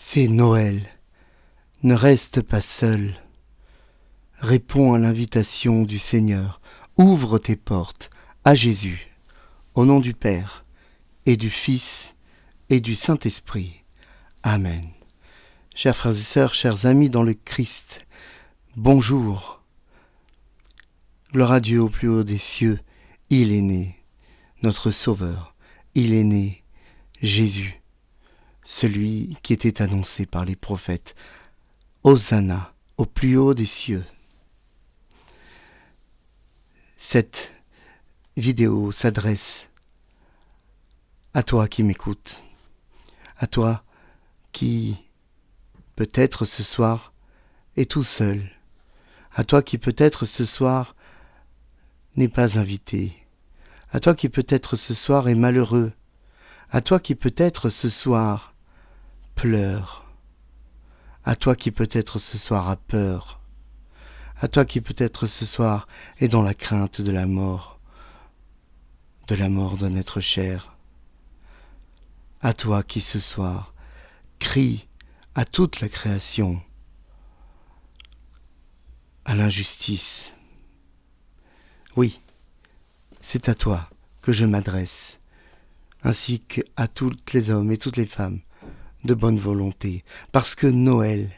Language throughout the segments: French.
C'est Noël. Ne reste pas seul. Réponds à l'invitation du Seigneur. Ouvre tes portes à Jésus. Au nom du Père et du Fils et du Saint-Esprit. Amen. Chers frères et sœurs, chers amis dans le Christ, bonjour. Gloire à Dieu au plus haut des cieux. Il est né, notre Sauveur. Il est né, Jésus, celui qui était annoncé par les prophètes. Hosanna au plus haut des cieux. Cette vidéo s'adresse à toi qui m'écoutes, à toi qui peut-être ce soir est tout seul, à toi qui peut-être ce soir n'est pas invité, à toi qui peut-être ce soir est malheureux, à toi qui peut-être ce soir pleure, à toi qui peut-être ce soir a peur, à toi qui peut-être ce soir est dans la crainte de la mort d'un être cher, à toi qui ce soir crie à toute la création, à l'injustice. Oui, c'est à toi que je m'adresse, ainsi qu'à tous les hommes et toutes les femmes de bonne volonté, parce que Noël,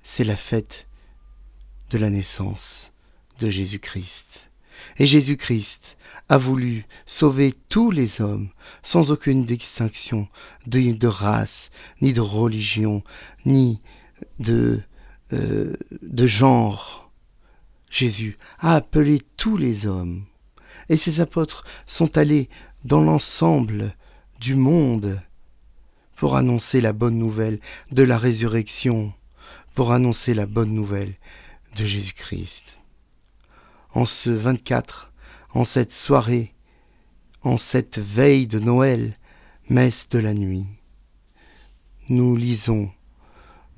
c'est la fête de la naissance de Jésus-Christ. Et Jésus-Christ a voulu sauver tous les hommes sans aucune distinction de race, ni de religion, ni de genre. Jésus a appelé tous les hommes. Et ses apôtres sont allés dans l'ensemble du monde pour annoncer la bonne nouvelle de la résurrection, pour annoncer la bonne nouvelle de Jésus-Christ. En ce 24, en cette soirée, en cette veille de Noël, messe de la nuit, nous lisons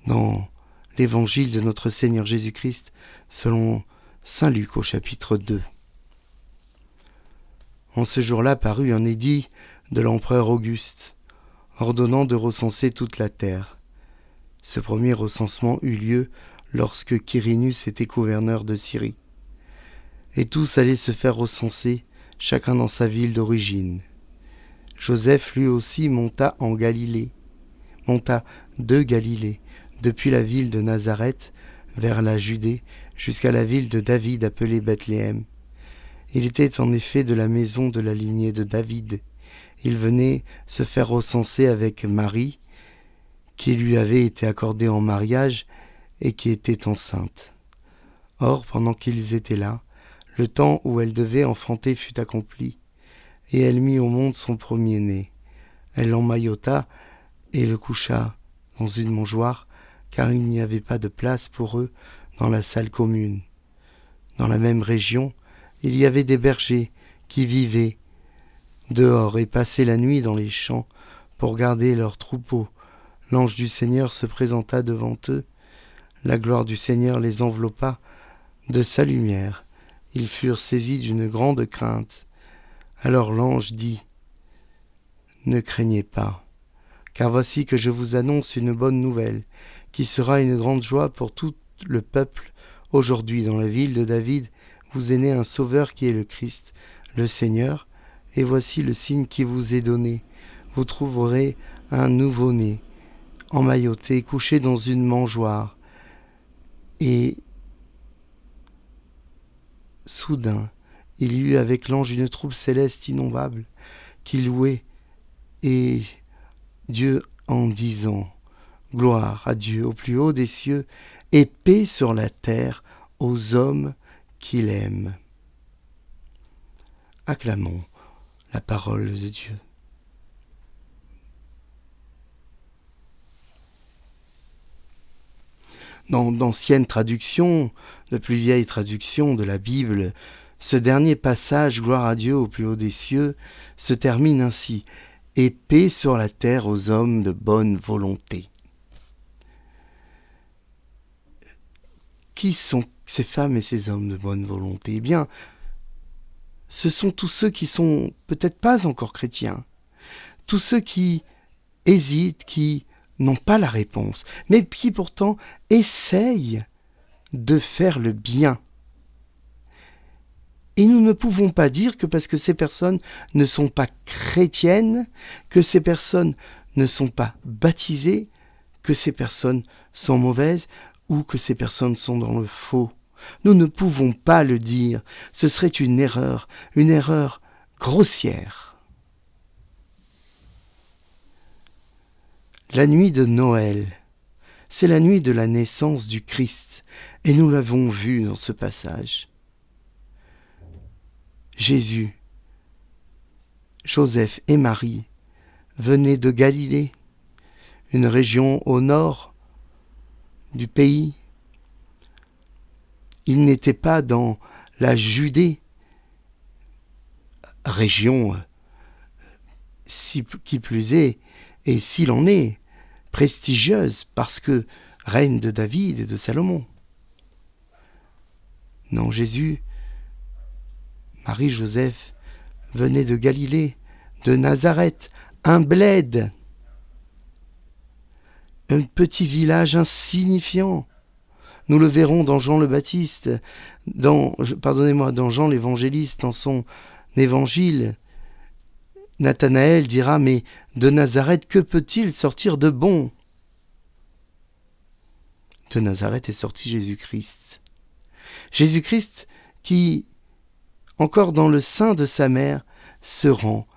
dans l'évangile de notre Seigneur Jésus-Christ selon saint Luc au chapitre 2. En ce jour-là parut un édit de l'empereur Auguste, ordonnant de recenser toute la terre. Ce premier recensement eut lieu lorsque Quirinus était gouverneur de Syrie. Et tous allaient se faire recenser, chacun dans sa ville d'origine. Joseph lui aussi monta de Galilée, depuis la ville de Nazareth vers la Judée, jusqu'à la ville de David appelée Bethléem. Il était en effet de la maison de la lignée de David. Il venait se faire recenser avec Marie, qui lui avait été accordée en mariage et qui était enceinte. Or, pendant qu'ils étaient là, le temps où elle devait enfanter fut accompli, et elle mit au monde son premier-né. Elle l'emmaillota et le coucha dans une mangeoire, car il n'y avait pas de place pour eux dans la salle commune. Dans la même région, il y avait des bergers qui vivaient dehors et passaient la nuit dans les champs pour garder leurs troupeaux. L'ange du Seigneur se présenta devant eux. La gloire du Seigneur les enveloppa de sa lumière. Ils furent saisis d'une grande crainte. Alors l'ange dit : « Ne craignez pas, car voici que je vous annonce une bonne nouvelle, qui sera une grande joie pour tout le peuple. Aujourd'hui, dans la ville de David, vous est né un sauveur qui est le Christ, le Seigneur. Et voici le signe qui vous est donné. Vous trouverez un nouveau-né, emmailloté, couché dans une mangeoire. » Et soudain, il y eut avec l'ange une troupe céleste innombrable qui louait et Dieu en disant : « Gloire à Dieu au plus haut des cieux et paix sur la terre aux hommes qu'il aime. » Acclamons la parole de Dieu. Dans d'anciennes traductions, de plus vieilles traductions de la Bible, ce dernier passage, gloire à Dieu au plus haut des cieux, se termine ainsi : et paix sur la terre aux hommes de bonne volonté. Qui sont ces femmes et ces hommes de bonne volonté ? Eh bien, ce sont tous ceux qui sont peut-être pas encore chrétiens, tous ceux qui hésitent, qui n'ont pas la réponse, mais qui pourtant essayent de faire le bien. Et nous ne pouvons pas dire que parce que ces personnes ne sont pas chrétiennes, que ces personnes ne sont pas baptisées, que ces personnes sont mauvaises ou que ces personnes sont dans le faux. Nous ne pouvons pas le dire. Ce serait une erreur grossière. La nuit de Noël, c'est la nuit de la naissance du Christ, et nous l'avons vu dans ce passage. Jésus, Joseph et Marie venaient de Galilée, une région au nord du pays. Ils n'étaient pas dans la Judée, région qui plus est, et s'il en est, prestigieuse parce que reine de David et de Salomon. Non, Jésus, Marie, Joseph venaient de Galilée, de Nazareth, un bled, un petit village insignifiant. Nous le verrons dans Jean le Baptiste, dans Jean l'évangéliste, dans son évangile. Nathanaël dira, mais de Nazareth, que peut-il sortir de bon ? De Nazareth est sorti Jésus-Christ. Jésus-Christ qui, encore dans le sein de sa mère, se rend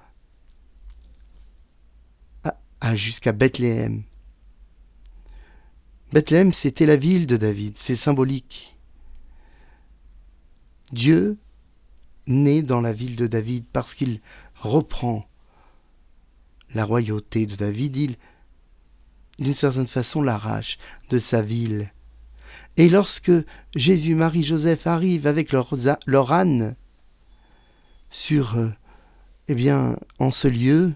jusqu'à Bethléem. Bethléem, c'était la ville de David, c'est symbolique. Dieu naît dans la ville de David parce qu'il reprend la royauté de David, il, d'une certaine façon, l'arrache de sa ville. Et lorsque Jésus, Marie, Joseph arrivent avec leur âne en ce lieu,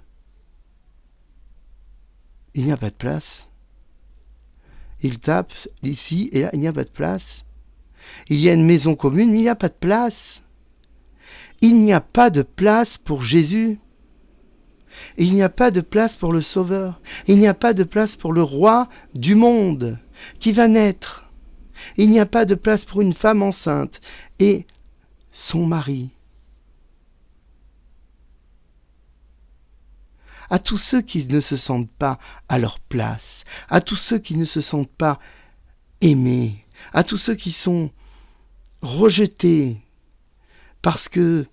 il n'y a pas de place. Ils tapent ici et là, il n'y a pas de place. Il y a une maison commune, mais il n'y a pas de place. Il n'y a pas de place pour Jésus. Il n'y a pas de place pour le Sauveur. Il n'y a pas de place pour le roi du monde qui va naître. Il n'y a pas de place pour une femme enceinte et son mari. À tous ceux qui ne se sentent pas à leur place, à tous ceux qui ne se sentent pas aimés, à tous ceux qui sont rejetés parce que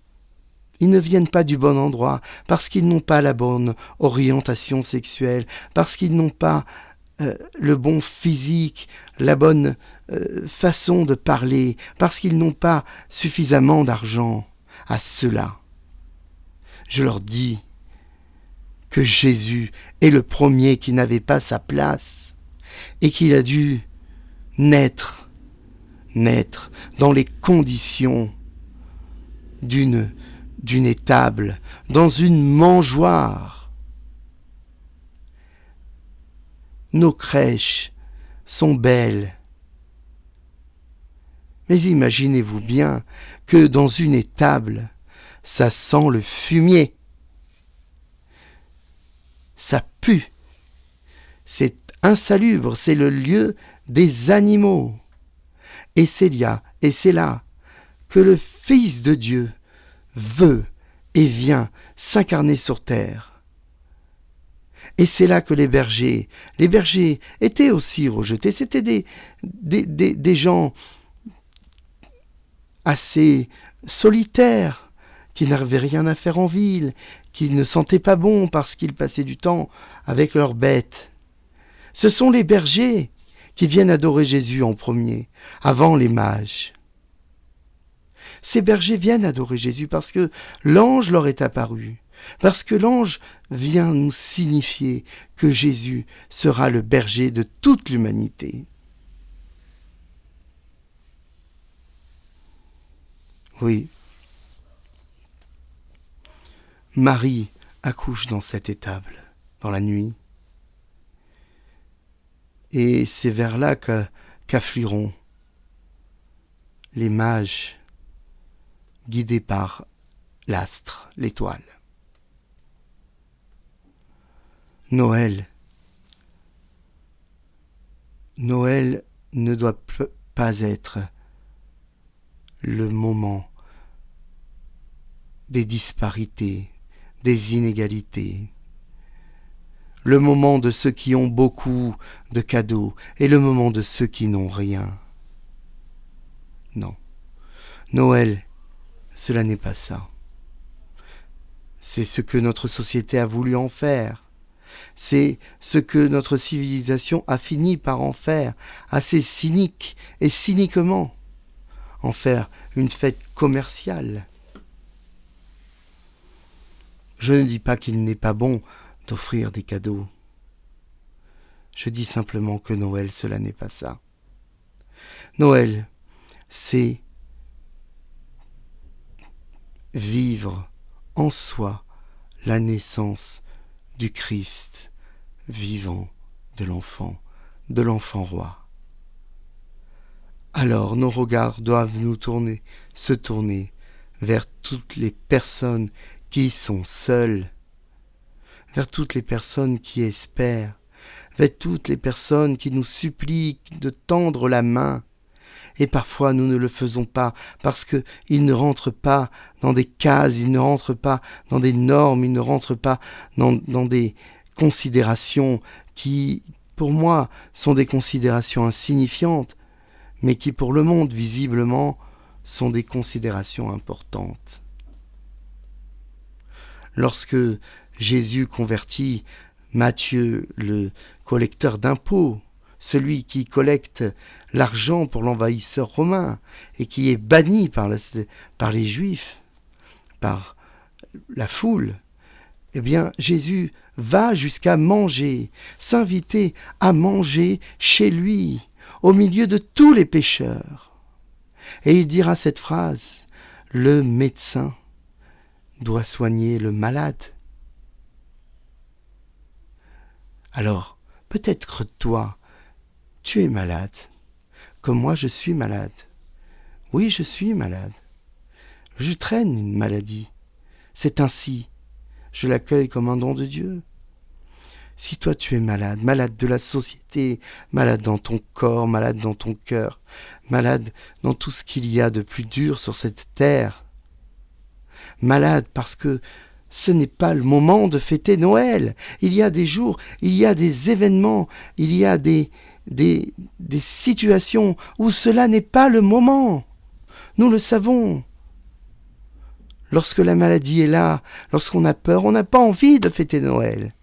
ils ne viennent pas du bon endroit, parce qu'ils n'ont pas la bonne orientation sexuelle, parce qu'ils n'ont pas le bon physique, la bonne façon de parler, parce qu'ils n'ont pas suffisamment d'argent. À ceux-là, je leur dis que Jésus est le premier qui n'avait pas sa place et qu'il a dû naître dans les conditions d'une étable, dans une mangeoire. Nos crèches sont belles. Mais imaginez-vous bien que dans une étable, ça sent le fumier. Ça pue. C'est insalubre, c'est le lieu des animaux. Et c'est là que le Fils de Dieu veut et vient s'incarner sur terre. Et c'est là que les bergers étaient aussi rejetés. C'était des gens assez solitaires, qui n'avaient rien à faire en ville, qui ne sentaient pas bon parce qu'ils passaient du temps avec leurs bêtes. Ce sont les bergers qui viennent adorer Jésus en premier, avant les mages. Ces bergers viennent adorer Jésus parce que l'ange leur est apparu, parce que l'ange vient nous signifier que Jésus sera le berger de toute l'humanité. Oui, Marie accouche dans cette étable, dans la nuit, et c'est vers là qu'afflueront les mages guidés par l'astre, l'étoile. Noël. Noël ne doit pas être le moment des disparités, des inégalités, le moment de ceux qui ont beaucoup de cadeaux et le moment de ceux qui n'ont rien. Non. Noël, cela n'est pas ça. C'est ce que notre société a voulu en faire. C'est ce que notre civilisation a fini par en faire, assez cynique et cyniquement, en faire une fête commerciale. Je ne dis pas qu'il n'est pas bon d'offrir des cadeaux. Je dis simplement que Noël, cela n'est pas ça. Noël, c'est vivre en soi la naissance du Christ vivant, de l'enfant roi. Alors nos regards doivent se tourner vers toutes les personnes qui sont seules, vers toutes les personnes qui espèrent, vers toutes les personnes qui nous supplient de tendre la main. Et parfois nous ne le faisons pas parce qu'ils ne rentrent pas dans des cases, ils ne rentrent pas dans des normes, ils ne rentrent pas dans des considérations qui, pour moi, sont des considérations insignifiantes, mais qui pour le monde, visiblement, sont des considérations importantes. Lorsque Jésus convertit Matthieu, le collecteur d'impôts, celui qui collecte l'argent pour l'envahisseur romain et qui est banni par les Juifs, par la foule, eh bien Jésus va jusqu'à manger, s'inviter à manger chez lui, au milieu de tous les pécheurs. Et il dira cette phrase, « Le médecin doit soigner le malade. » Alors, peut-être toi, tu es malade, comme moi je suis malade. Oui, je suis malade. Je traîne une maladie. C'est ainsi. Je l'accueille comme un don de Dieu. Si toi tu es malade, malade de la société, malade dans ton corps, malade dans ton cœur, malade dans tout ce qu'il y a de plus dur sur cette terre, malade parce que ce n'est pas le moment de fêter Noël. Il y a des jours, il y a des événements, il y a des situations où cela n'est pas le moment. Nous le savons. Lorsque la maladie est là, lorsqu'on a peur, on n'a pas envie de fêter Noël.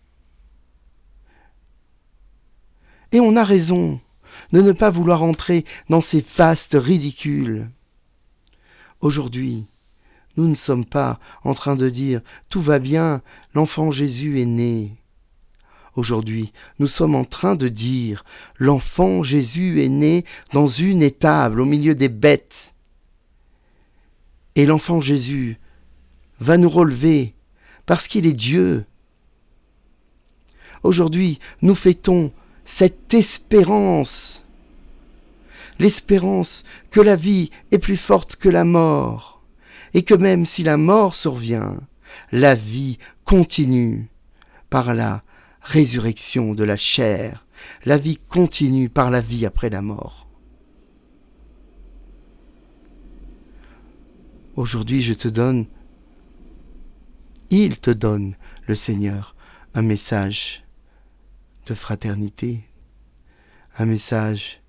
Et on a raison de ne pas vouloir entrer dans ces fastes ridicules. Aujourd'hui, nous ne sommes pas en train de dire « tout va bien, l'enfant Jésus est né ». Aujourd'hui, nous sommes en train de dire « l'enfant Jésus est né dans une étable au milieu des bêtes ». Et l'enfant Jésus va nous relever parce qu'il est Dieu. Aujourd'hui, nous fêtons cette espérance, l'espérance que la vie est plus forte que la mort, et que même si la mort survient, la vie continue par la résurrection de la chair, la vie continue par la vie après la mort. Aujourd'hui, il te donne, le Seigneur, un message de fraternité, un message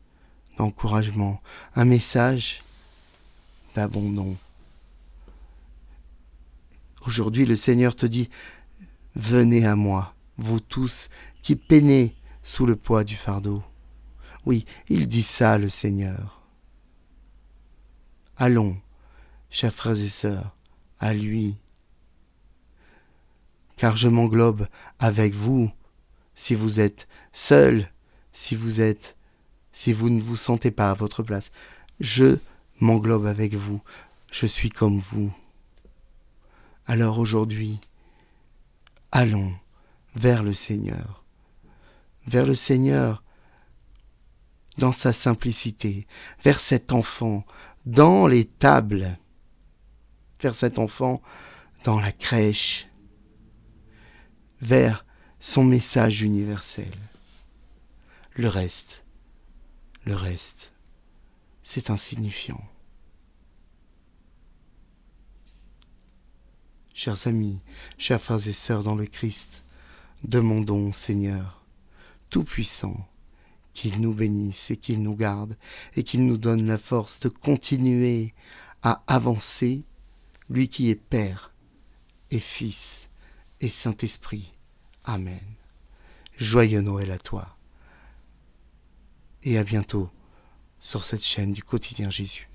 d'encouragement, un message d'abandon. Aujourd'hui, le Seigneur te dit, venez à moi, vous tous qui peinez sous le poids du fardeau. Oui, il dit ça, le Seigneur. Allons, chers frères et sœurs, à lui. Car je m'englobe avec vous, si vous êtes seul, si vous ne vous sentez pas à votre place. Je m'englobe avec vous, je suis comme vous. Alors aujourd'hui, allons vers le Seigneur dans sa simplicité, vers cet enfant dans les tables, vers cet enfant dans la crèche, vers son message universel. Le reste, c'est insignifiant. Chers amis, chers frères et sœurs dans le Christ, demandons au Seigneur Tout-Puissant qu'il nous bénisse et qu'il nous garde et qu'il nous donne la force de continuer à avancer, lui qui est Père et Fils et Saint-Esprit. Amen. Joyeux Noël à toi. Et à bientôt sur cette chaîne du Quotidien Jésus.